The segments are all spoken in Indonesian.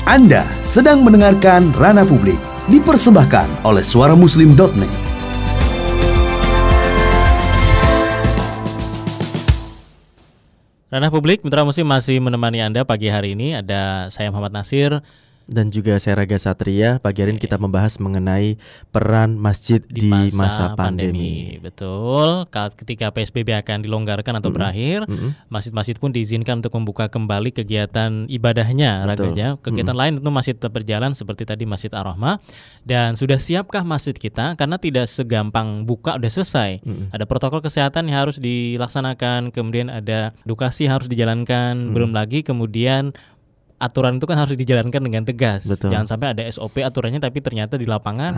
Anda sedang mendengarkan Ranah Publik, dipersembahkan oleh suaramuslim.net. Ranah Publik, Mitra Muslim masih menemani Anda pagi hari ini. Ada saya Muhammad Nasir dan juga saya Raga Satria. Pagi hari ini kita membahas mengenai peran masjid di masa pandemi. Betul. Ketika PSBB akan dilonggarkan atau berakhir, masjid-masjid pun diizinkan untuk membuka kembali kegiatan ibadahnya, Raganya. Kegiatan lain tentu masih tetap berjalan seperti tadi Masjid Ar-Rahmah. Dan sudah siapkah masjid kita? Karena tidak segampang buka udah selesai. Ada protokol kesehatan yang harus dilaksanakan, kemudian ada edukasi yang harus dijalankan, belum lagi kemudian aturan itu kan harus dijalankan dengan tegas. Betul. Jangan sampai ada SOP aturannya tapi ternyata di lapangan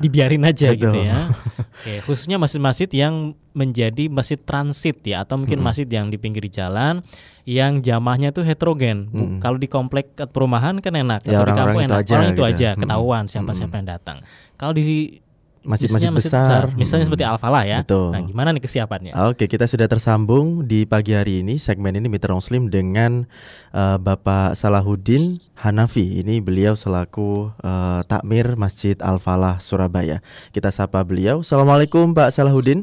dibiarin aja. Betul. Gitu ya. Oke, khususnya masjid-masjid yang menjadi masjid transit ya, atau mungkin masjid yang di pinggir jalan yang jamaahnya tuh heterogen. Kalau di komplek perumahan kan enak, ya, atau di kampung enak. Orang itu gitu aja ketahuan siapa-siapa yang datang. Kalau di masjid-masjid besar, misalnya seperti Al-Falah ya. Betul. Nah, gimana nih kesiapannya? Oke, kita sudah tersambung di pagi hari ini segmen ini Mitra Muslim dengan Bapak Salahuddin Hanafi. Ini beliau selaku takmir Masjid Al-Falah Surabaya. Kita sapa beliau. Assalamualaikum Pak Salahuddin.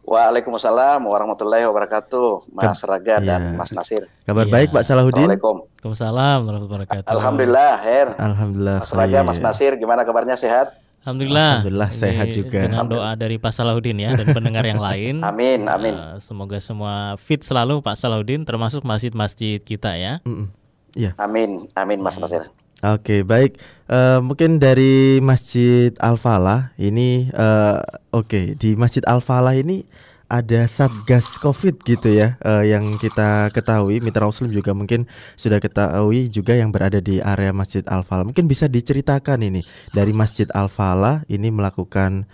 Waalaikumsalam warahmatullahi wabarakatuh, Mas Raga dan Mas Nasir. Kabar baik Pak Salahuddin? Waalaikumsalam warahmatullahi wabarakatuh. Alhamdulillah, Her. Alhamdulillah. Mas Raga, Mas Nasir, gimana kabarnya, sehat? Alhamdulillah sehat juga. Dengan doa dari Pak Salahuddin ya dan pendengar yang lain. Amin. Semoga semua fit selalu Pak Salahuddin, termasuk masjid-masjid kita ya. Ya. Amin Mas Nasir. Oke, baik. Mungkin dari Masjid Al-Falah ini, di Masjid Al-Falah ini ada Satgas Covid gitu ya, yang kita ketahui, Mitra Muslim juga mungkin sudah ketahui juga yang berada di area Masjid Al-Falah. Mungkin bisa diceritakan ini dari Masjid Al-Falah ini melakukan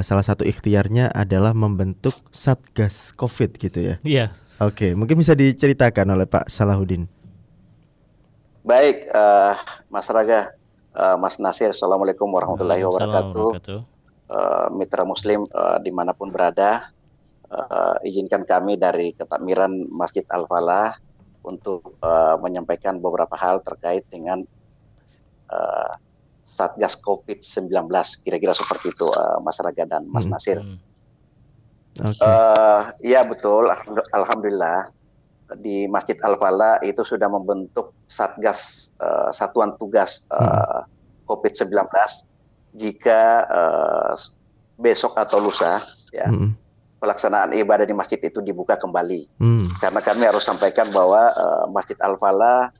salah satu ikhtiarnya adalah membentuk Satgas Covid gitu ya. Iya. Oke, mungkin bisa diceritakan oleh Pak Salahuddin. Baik, Mas Raga, Mas Nasir, Assalamualaikum warahmatullahi wabarakatuh. Mitra Muslim dimanapun berada. Izinkan kami dari Ketakmiran Masjid Al-Falah untuk menyampaikan beberapa hal terkait dengan Satgas COVID-19, kira-kira seperti itu, Mas Raga dan Mas Nasir. Ya betul, alhamdulillah di Masjid Al-Falah itu sudah membentuk Satgas Satuan Tugas COVID-19 jika besok atau lusa ya. Pelaksanaan ibadah di masjid itu dibuka kembali. Karena kami harus sampaikan bahwa Masjid Al-Falah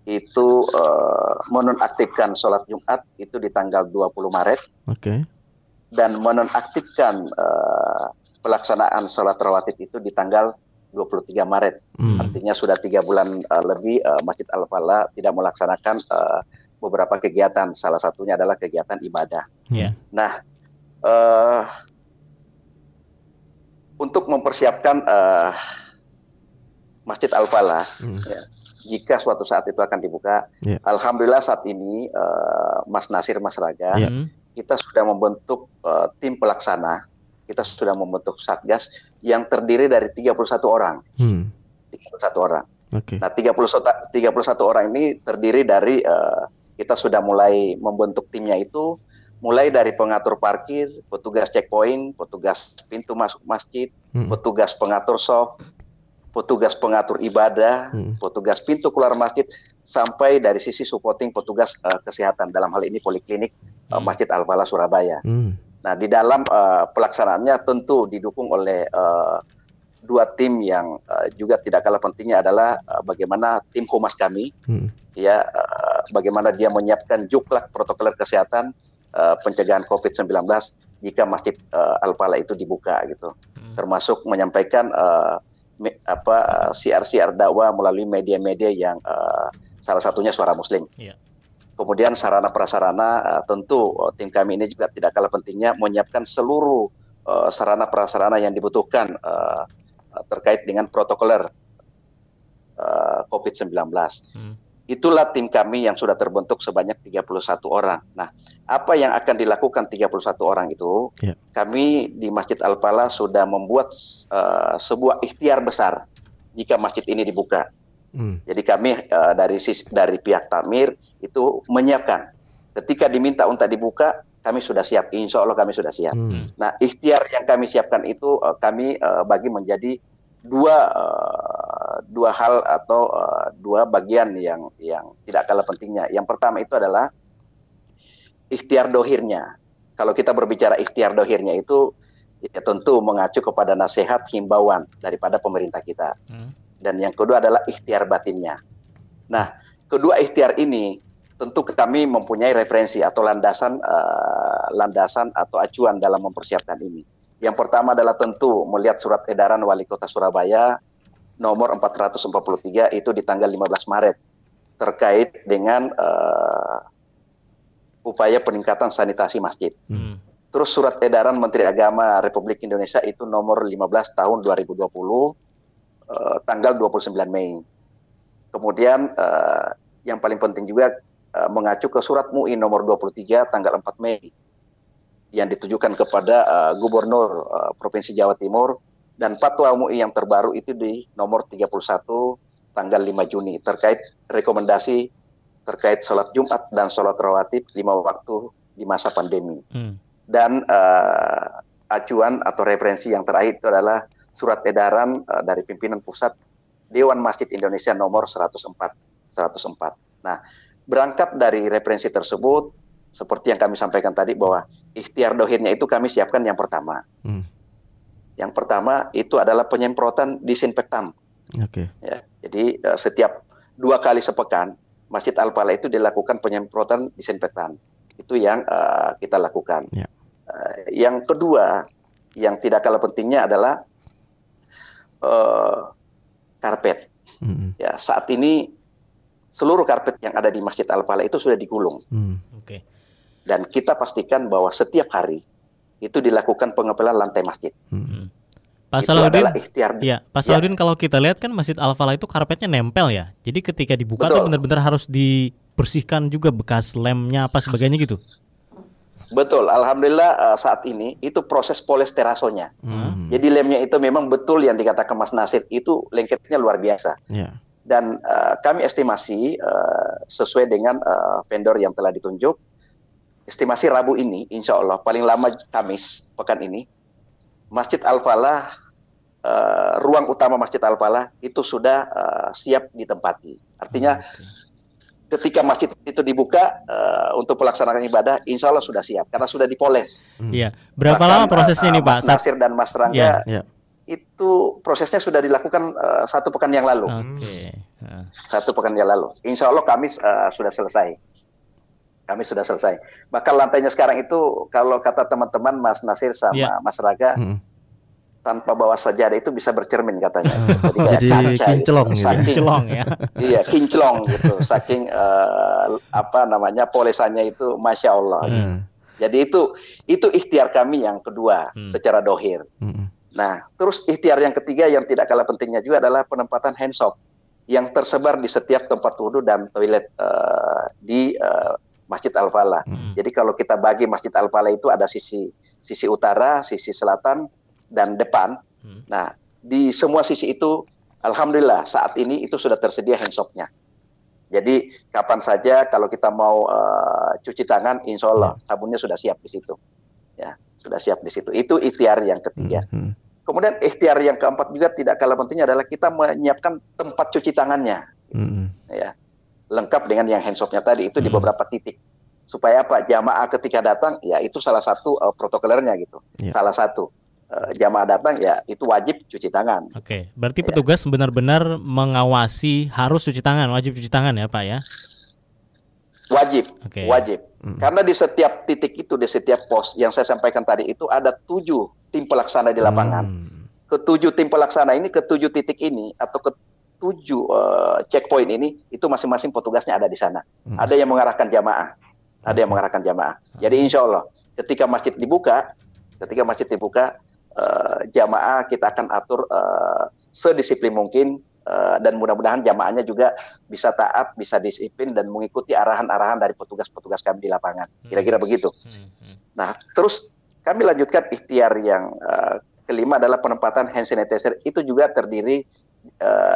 itu menonaktifkan sholat Jumat itu di tanggal 20 Maret. Dan menonaktifkan pelaksanaan sholat rawatib itu di tanggal 23 Maret. Artinya sudah 3 bulan lebih Masjid Al-Falah tidak melaksanakan beberapa kegiatan. Salah satunya adalah kegiatan ibadah. Nah, untuk mempersiapkan Masjid Al-Falah, jika suatu saat itu akan dibuka, alhamdulillah saat ini Mas Nasir, Mas Raga, kita sudah membentuk tim pelaksana, kita sudah membentuk Satgas yang terdiri dari 31 orang. 31 orang. Nah, 31 orang ini terdiri dari kita sudah mulai membentuk timnya itu mulai dari pengatur parkir, petugas checkpoint, petugas pintu masuk masjid, petugas pengatur shop, petugas pengatur ibadah, petugas pintu keluar masjid, sampai dari sisi supporting petugas kesehatan, dalam hal ini poliklinik Masjid Al-Falah Surabaya. Nah, di dalam pelaksanaannya tentu didukung oleh dua tim yang juga tidak kalah pentingnya adalah bagaimana tim humas kami, bagaimana dia menyiapkan juklak protokoler kesehatan pencegahan COVID-19 jika Masjid Al-Falah itu dibuka gitu. Termasuk menyampaikan siar-siar dakwah melalui media-media yang salah satunya Suara Muslim. Kemudian sarana prasarana, tentu tim kami ini juga tidak kalah pentingnya menyiapkan seluruh sarana prasarana yang dibutuhkan terkait dengan protokoler COVID-19. Itulah tim kami yang sudah terbentuk sebanyak 31 orang. Nah, apa yang akan dilakukan 31 orang itu? Kami di Masjid Al-Falah sudah membuat sebuah ikhtiar besar jika masjid ini dibuka. Jadi kami dari pihak Takmir itu menyiapkan. Ketika diminta untuk dibuka, kami sudah siap. Insya Allah kami sudah siap. Nah, ikhtiar yang kami siapkan itu kami bagi menjadi dua hal atau dua bagian yang tidak kalah pentingnya. Yang pertama itu adalah ikhtiar dohirnya. Kalau kita berbicara ikhtiar dohirnya itu ya tentu mengacu kepada nasihat himbauan daripada pemerintah kita. Dan yang kedua adalah ikhtiar batinnya. Nah, kedua ikhtiar ini tentu kami mempunyai referensi atau landasan atau acuan dalam mempersiapkan ini. Yang pertama adalah tentu melihat surat edaran Wali Kota Surabaya nomor 443 itu di tanggal 15 Maret terkait dengan upaya peningkatan sanitasi masjid. Terus surat edaran Menteri Agama Republik Indonesia itu nomor 15 tahun 2020 tanggal 29 Mei. Kemudian yang paling penting juga mengacu ke surat MUI nomor 23 tanggal 4 Mei yang ditujukan kepada Gubernur Provinsi Jawa Timur, dan fatwa MUI yang terbaru itu di nomor 31 tanggal 5 Juni terkait rekomendasi terkait sholat Jumat dan sholat rawatib 5 waktu di masa pandemi. Dan acuan atau referensi yang terakhir itu adalah surat edaran dari pimpinan pusat Dewan Masjid Indonesia nomor 104. Nah, berangkat dari referensi tersebut, seperti yang kami sampaikan tadi bahwa ikhtiar dohirnya itu kami siapkan yang pertama. Yang pertama itu adalah penyemprotan disinfektan. Ya, jadi setiap 2 kali sepekan Masjid Al-Falah itu dilakukan penyemprotan disinfektan. Itu yang kita lakukan. Yang kedua, yang tidak kalah pentingnya adalah karpet. Ya, saat ini seluruh karpet yang ada di Masjid Al-Falah itu sudah digulung. Dan kita pastikan bahwa setiap hari itu dilakukan pengepelan lantai masjid. Pak Salahuddin, Pak Salahuddin, kalau kita lihat kan Masjid Al-Falah itu karpetnya nempel ya. Jadi ketika dibuka tuh benar-benar harus dibersihkan juga bekas lemnya apa sebagainya gitu. Betul, alhamdulillah saat ini itu proses polesterasonya. Jadi lemnya itu memang betul yang dikatakan Mas Nasir itu lengketnya luar biasa. Dan kami estimasi sesuai dengan vendor yang telah ditunjuk, estimasi Rabu ini, insya Allah paling lama Kamis pekan ini, Masjid Al-Falah, ruang utama Masjid Al-Falah itu sudah siap ditempati. Artinya ketika masjid itu dibuka untuk pelaksanaan ibadah, insya Allah sudah siap karena sudah dipoles. Iya. Berapa lama prosesnya nih Pak? Mas Nasir dan Mas Rangga itu prosesnya sudah dilakukan 1 pekan yang lalu. 1 pekan yang lalu. Insya Allah Kamis sudah selesai. Bahkan lantainya sekarang itu kalau kata teman-teman Mas Nasir sama Mas Raga, tanpa bawa sajadah itu bisa bercermin katanya. Jadi kinclong ya. Iya, kinclong gitu. Saking polesannya itu Masya Allah. Jadi itu ikhtiar kami yang kedua secara dohir. Nah, terus ikhtiar yang ketiga yang tidak kalah pentingnya juga adalah penempatan hand soap yang tersebar di setiap tempat wudhu dan toilet di Masjid Al-Falah. Jadi kalau kita bagi Masjid Al-Falah itu ada sisi utara, sisi selatan, dan depan. Nah, di semua sisi itu, alhamdulillah saat ini itu sudah tersedia hand soap-nya. Jadi kapan saja kalau kita mau cuci tangan, insya Allah sabunnya sudah siap di situ. Ya, sudah siap di situ. Itu ikhtiar yang ketiga. Kemudian ikhtiar yang keempat juga tidak kalah pentingnya adalah kita menyiapkan tempat cuci tangannya. Ya, lengkap dengan yang hand soap-nya tadi itu di beberapa titik. Supaya apa? Jamaah ketika datang, ya itu salah satu protokolernya gitu. Salah satu. Jamaah datang ya itu wajib cuci tangan. Berarti petugas benar-benar mengawasi harus cuci tangan, wajib cuci tangan ya Pak ya? Wajib. Karena di setiap titik itu, di setiap pos yang saya sampaikan tadi itu ada 7 tim pelaksana di lapangan. Ke-7 tim pelaksana ini, ke-7 titik ini atau ke-7 checkpoint ini itu masing-masing petugasnya ada di sana. Ada yang mengarahkan jamaah, Jadi insya Allah ketika masjid dibuka, jamaah kita akan atur sedisiplin mungkin dan mudah-mudahan jamaahnya juga bisa taat, bisa disiplin dan mengikuti arahan-arahan dari petugas-petugas kami di lapangan. Kira-kira begitu. Nah, terus kami lanjutkan ikhtiar yang kelima adalah penempatan hand sanitizer. Itu juga terdiri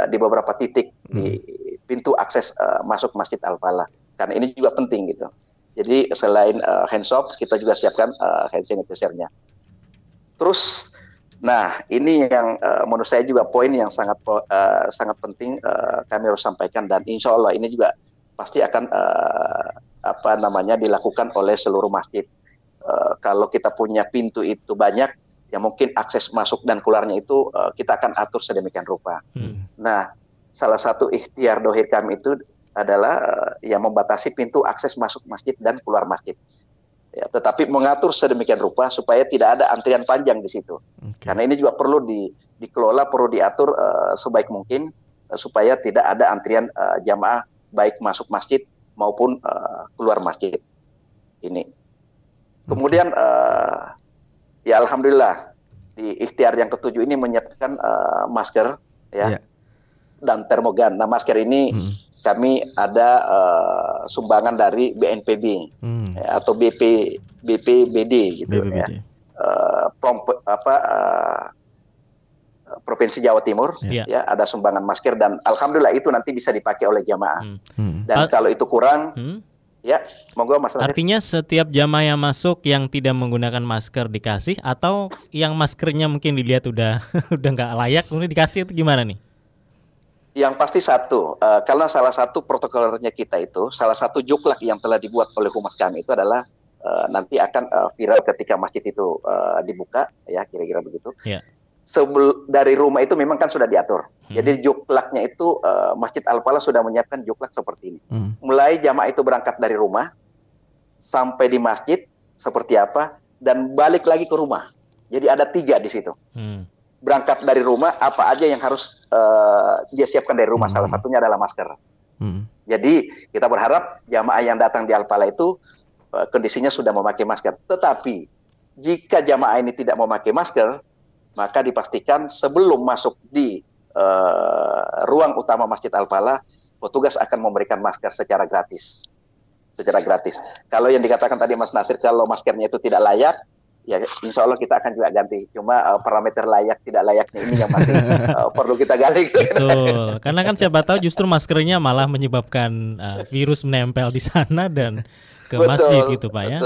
di beberapa titik di pintu akses masuk Masjid Al-Falah. Karena ini juga penting gitu. Jadi selain hand soap, kita juga siapkan hand sanitizer-nya. Terus, nah ini yang menurut saya juga poin yang sangat penting kami harus sampaikan, dan insya Allah ini juga pasti akan dilakukan oleh seluruh masjid. Kalau kita punya pintu itu banyak, ya mungkin akses masuk dan keluarnya itu kita akan atur sedemikian rupa. Nah, salah satu ikhtiar dohir kami itu adalah yang membatasi pintu akses masuk masjid dan keluar masjid. Ya, tetapi mengatur sedemikian rupa supaya tidak ada antrian panjang di situ. Karena ini juga perlu dikelola, perlu diatur sebaik mungkin supaya tidak ada antrian jamaah baik masuk masjid maupun keluar masjid. Ini. Kemudian ya alhamdulillah di ikhtiar yang ke-7 ini menyiapkan masker ya dan termogan. Nah, masker ini kami ada sumbangan dari BNPB atau BPBD gitu ya. Provinsi Jawa Timur ya, ada sumbangan masker, dan alhamdulillah itu nanti bisa dipakai oleh jamaah. Dan kalau itu kurang ya, monggo Mas Nasir. Artinya setiap jamaah yang masuk yang tidak menggunakan masker dikasih, atau yang maskernya mungkin dilihat udah nggak layak kemudian dikasih, itu gimana nih? Yang pasti satu, karena salah satu protokolernya kita itu, salah satu juklak yang telah dibuat oleh humas kami itu adalah nanti akan viral ketika masjid itu dibuka, ya kira-kira begitu. Dari rumah itu memang kan sudah diatur. Jadi juklaknya itu Masjid Al-Falah sudah menyiapkan juklak seperti ini. Mulai jamaah itu berangkat dari rumah sampai di masjid seperti apa, dan balik lagi ke rumah. Jadi ada 3 di situ. Berangkat dari rumah, apa aja yang harus dia siapkan dari rumah. Salah satunya adalah masker. Jadi kita berharap jamaah yang datang di Al-Falah itu kondisinya sudah memakai masker. Tetapi jika jamaah ini tidak memakai masker, maka dipastikan sebelum masuk di ruang utama Masjid Al-Falah, petugas akan memberikan masker secara gratis. Kalau yang dikatakan tadi Mas Nasir, kalau maskernya itu tidak layak, ya insya Allah kita akan juga ganti. Cuma parameter layak tidak layaknya ini yang masih perlu kita gali. Betul. Karena kan siapa tahu justru maskernya malah menyebabkan virus menempel di sana dan ke masjid gitu Pak ya.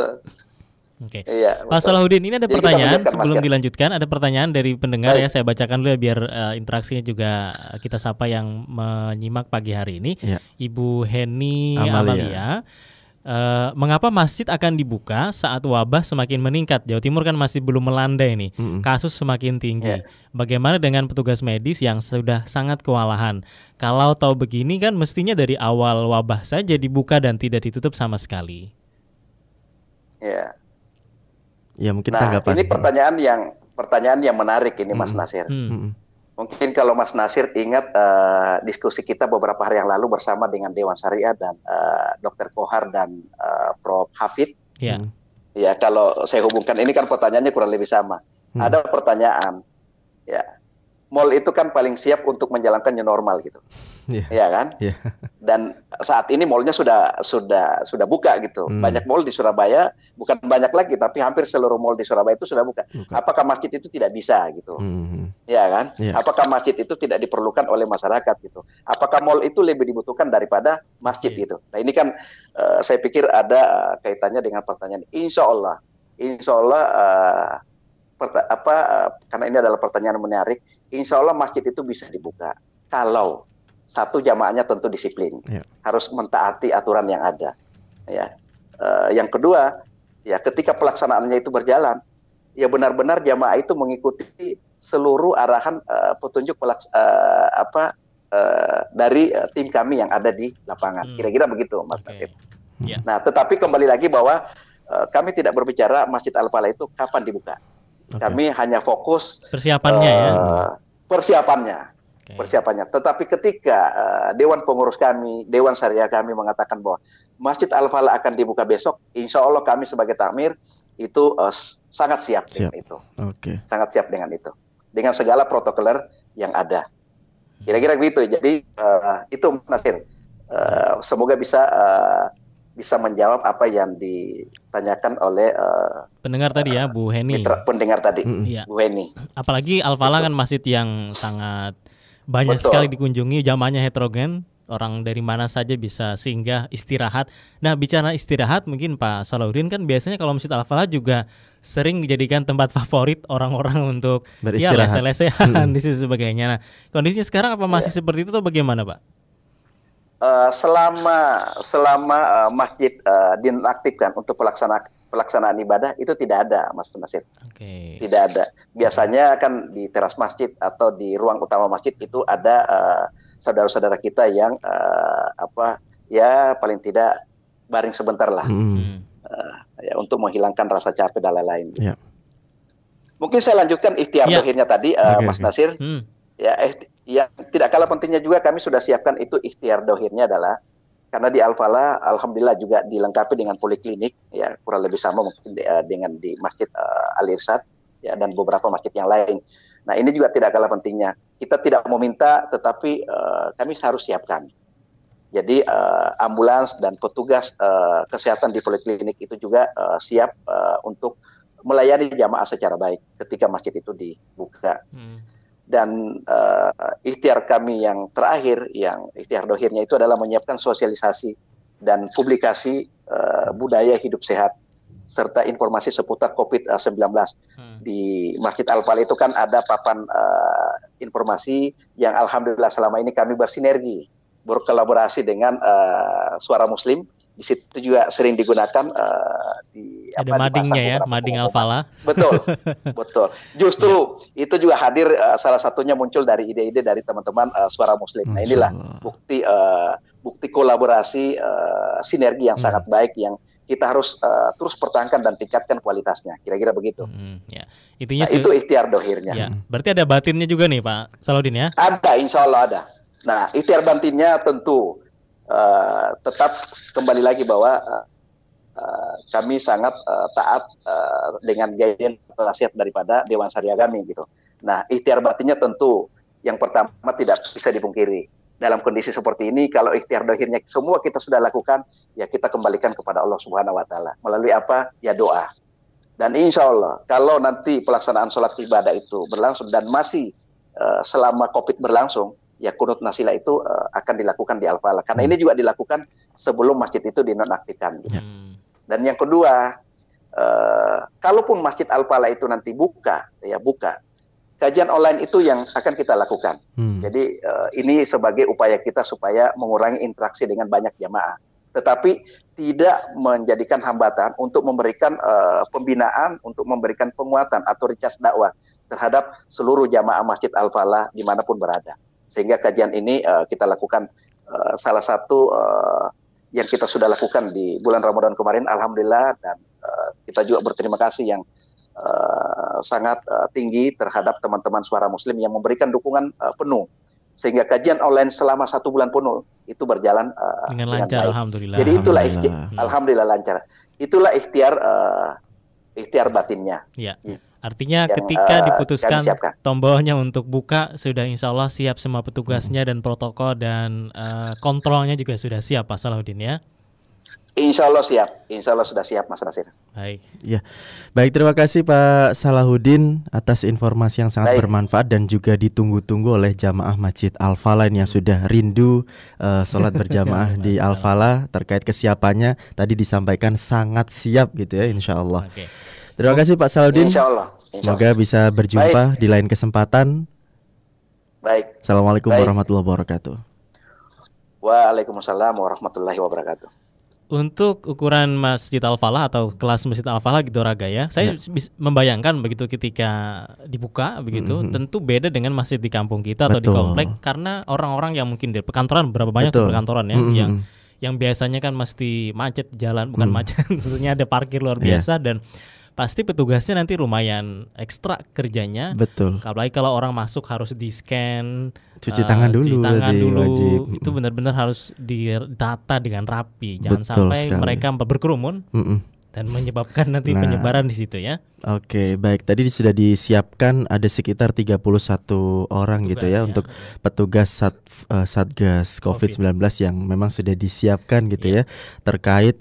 Oke. Iya, Pak Salahuddin, ini ada pertanyaan sebelum dilanjutkan. Ada pertanyaan dari pendengar ya, saya bacakan dulu ya biar interaksinya juga kita sapa yang menyimak pagi hari ini. Ibu Heni Amalia. Mengapa masjid akan dibuka saat wabah semakin meningkat? Jawa Timur kan masih belum melandai nih, kasus semakin tinggi. Bagaimana dengan petugas medis yang sudah sangat kewalahan? Kalau tahu begini kan mestinya dari awal wabah saja dibuka dan tidak ditutup sama sekali. Ya mungkin tanggapan. Ini pertanyaan yang menarik ini Mas Nasir. Mungkin kalau Mas Nasir ingat diskusi kita beberapa hari yang lalu bersama dengan Dewan Syariah dan Dr. Kohar dan Prof. Hafid. Ya, kalau saya hubungkan ini kan pertanyaannya kurang lebih sama. Ada pertanyaan, ya, mall itu kan paling siap untuk menjalankan new normal gitu, ya kan? Dan saat ini mallnya sudah buka gitu. Banyak mall di Surabaya, bukan banyak lagi, tapi hampir seluruh mall di Surabaya itu sudah buka. Apakah masjid itu tidak bisa gitu? Ya kan? Apakah masjid itu tidak diperlukan oleh masyarakat gitu? Apakah mall itu lebih dibutuhkan daripada masjid gitu? Nah ini kan saya pikir ada kaitannya dengan pertanyaan. Insya Allah, karena ini adalah pertanyaan menarik. Insya Allah masjid itu bisa dibuka kalau satu jamaahnya tentu disiplin, harus mentaati aturan yang ada. Ya, yang kedua, ya ketika pelaksanaannya itu berjalan, ya benar-benar jamaah itu mengikuti seluruh arahan petunjuk dari tim kami yang ada di lapangan. Kira-kira begitu, Mas Nasir. Nah, tetapi kembali lagi bahwa kami tidak berbicara Masjid Al-Falah itu kapan dibuka. Kami hanya fokus persiapannya persiapannya. Tetapi ketika Dewan Pengurus kami, Dewan Syariah kami mengatakan bahwa Masjid Al-Falah akan dibuka besok, insya Allah kami sebagai takmir itu sangat siap dengan itu. Sangat siap dengan itu. Dengan segala protokoler yang ada. Kira-kira begitu. Jadi itu Mas Nasir. Semoga bisa menjawab apa yang ditanyakan oleh pendengar tadi ya, Bu Heni. Pendengar tadi, Bu Heni. Apalagi Al-Falah kan masjid yang sangat banyak sekali dikunjungi, jamaahnya heterogen, orang dari mana saja bisa singgah istirahat. Nah, bicara istirahat, mungkin Pak Salahuddin kan biasanya kalau Masjid Al-Falah juga sering dijadikan tempat favorit orang-orang untuk lese-lesehan di situ sebagainya. Nah, kondisinya sekarang apa masih seperti itu atau bagaimana, Pak? Selama masjid dinonaktifkan untuk pelaksanaan ibadah itu tidak ada, Mas Nasir. Tidak ada. Biasanya kan di teras masjid atau di ruang utama masjid itu ada saudara-saudara kita yang ya paling tidak baring sebentar lah, ya untuk menghilangkan rasa capek dan lain-lain. Gitu. Mungkin saya lanjutkan ikhtiar dohirnya tadi, Mas Nasir. Ya, tidak kalah pentingnya juga kami sudah siapkan itu ikhtiar dohirnya adalah karena di Al-Falah alhamdulillah juga dilengkapi dengan poliklinik, ya kurang lebih sama mungkin dengan di Masjid Al-Irsyad ya dan beberapa masjid yang lain. Nah, ini juga tidak kalah pentingnya. Kita tidak meminta, tetapi kami harus siapkan. Jadi ambulans dan petugas kesehatan di poliklinik itu juga siap untuk melayani jamaah secara baik ketika masjid itu dibuka. Dan ikhtiar kami yang terakhir, yang ikhtiar dohirnya itu adalah menyiapkan sosialisasi dan publikasi budaya hidup sehat serta informasi seputar COVID-19. Di Masjid Al-Falah itu kan ada papan informasi yang alhamdulillah selama ini kami bersinergi, berkolaborasi dengan Suara Muslim. Di situ juga sering digunakan ada madingnya ya, mading Al-Falah. Betul, betul. Justru itu juga hadir salah satunya muncul dari ide-ide dari teman-teman Suara Muslim. Nah, inilah bukti kolaborasi sinergi yang sangat baik yang kita harus terus pertahankan dan tingkatkan kualitasnya. Kira-kira begitu. Ya. Intinya itu ikhtiar dohirnya. Ya. Berarti ada batinnya juga nih Pak Salahuddin ya? Ada, insya Allah ada. Nah, ikhtiar batinnya tentu tetap kembali lagi bahwa kami sangat taat dengan gaya nasihat daripada Dewan Syariah kami gitu. Nah, ikhtiar batinnya tentu yang pertama tidak bisa dipungkiri. Dalam kondisi seperti ini, kalau ikhtiar dohirnya semua kita sudah lakukan, ya kita kembalikan kepada Allah Subhanahu Wa Taala. Melalui apa? Ya doa. Dan insya Allah, kalau nanti pelaksanaan sholat ibadah itu berlangsung dan masih selama COVID berlangsung, ya kunut nasilah itu akan dilakukan di Al-Falah. Karena ini juga dilakukan sebelum masjid itu dinonaktifkan. Gitu. Dan yang kedua, kalaupun Masjid Al-Falah itu nanti buka, kajian online itu yang akan kita lakukan. Jadi ini sebagai upaya kita supaya mengurangi interaksi dengan banyak jamaah. Tetapi tidak menjadikan hambatan untuk memberikan pembinaan, untuk memberikan penguatan atau recharge dakwah terhadap seluruh jamaah Masjid Al-Falah dimanapun berada. Sehingga kajian ini kita lakukan salah satu yang kita sudah lakukan di bulan Ramadan kemarin, alhamdulillah, dan kita juga berterima kasih yang sangat tinggi terhadap teman-teman Suara Muslim yang memberikan dukungan penuh, sehingga kajian online selama 1 bulan penuh itu berjalan dengan lancar, baik. Alhamdulillah. Jadi itulah alhamdulillah lancar. Itulah ikhtiar batinnya. Ya. Artinya yang, ketika diputuskan tombolnya untuk buka, sudah insya Allah siap semua petugasnya dan protokol dan kontrolnya juga sudah siap Pak Salahuddin ya? Insya Allah siap, insya Allah sudah siap Mas Nasir. Baik, ya, baik, terima kasih Pak Salahuddin atas informasi yang sangat bermanfaat dan juga ditunggu-tunggu oleh jamaah Masjid Al-Falah yang sudah rindu sholat berjamaah di Al-Falah. Terkait kesiapannya tadi disampaikan sangat siap gitu ya, insya Allah. Terima kasih Pak Salahuddin. Insya Allah. Semoga bisa berjumpa di lain kesempatan. Baik. Assalamualaikum warahmatullahi wabarakatuh. Waalaikumsalam warahmatullahi wabarakatuh. Untuk ukuran Masjid Al-Falah atau kelas Masjid Al-Falah gitu Raga ya, saya membayangkan begitu ketika dibuka begitu, tentu beda dengan masjid di kampung kita atau di komplek, karena orang-orang yang mungkin di perkantoran, berapa banyak tuh perkantoran ya, yang biasanya kan mesti macet jalan, bukan macet, maksudnya ada parkir luar biasa dan pasti petugasnya nanti lumayan ekstra kerjanya. Betul. Apalagi kalau orang masuk harus di-scan, cuci tangan dulu, wajib. Itu benar-benar harus didata dengan rapi. Jangan sampai mereka berkerumun dan menyebabkan nanti penyebaran di situ ya. Oke, baik. Tadi sudah disiapkan ada sekitar 31 orang petugas, gitu ya, untuk petugas Satgas COVID-19 yang memang sudah disiapkan gitu ya, terkait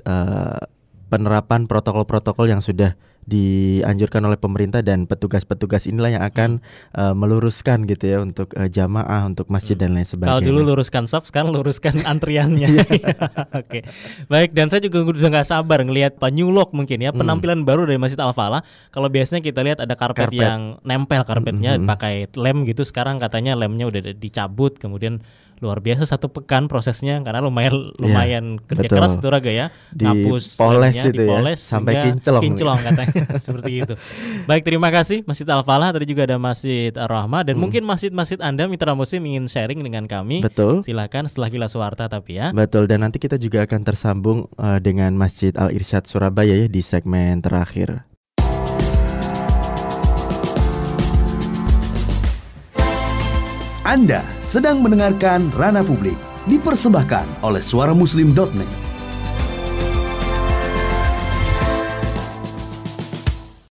penerapan protokol-protokol yang sudah dianjurkan oleh pemerintah, dan petugas-petugas inilah yang akan meluruskan gitu ya untuk jamaah, untuk masjid dan lain sebagainya. Kalau dulu luruskan saf, sekarang luruskan antriannya. Oke. Baik, dan saya juga udah nggak sabar ngelihat Pak New Look mungkin ya, penampilan baru dari Masjid Al-Falah. Kalau biasanya kita lihat ada karpet yang nempel, karpetnya pakai lem gitu, sekarang katanya lemnya udah dicabut, kemudian luar biasa 1 pekan prosesnya karena lumayan kerja keras itu Raga ya, ngapus lemnya, dipoles sampai kinclong katanya. Seperti itu. Baik, terima kasih Masjid Al-Falah, tadi juga ada Masjid Ar-Rahmah, dan mungkin masjid-masjid Anda Mitra Muslim ingin sharing dengan kami. Betul. Silakan setelah Kilas Warta tapi ya. Betul, dan nanti kita juga akan tersambung dengan Masjid Al-Irsyad Surabaya ya di segmen terakhir. Anda sedang mendengarkan Ranah Publik, dipersembahkan oleh suaramuslim.net.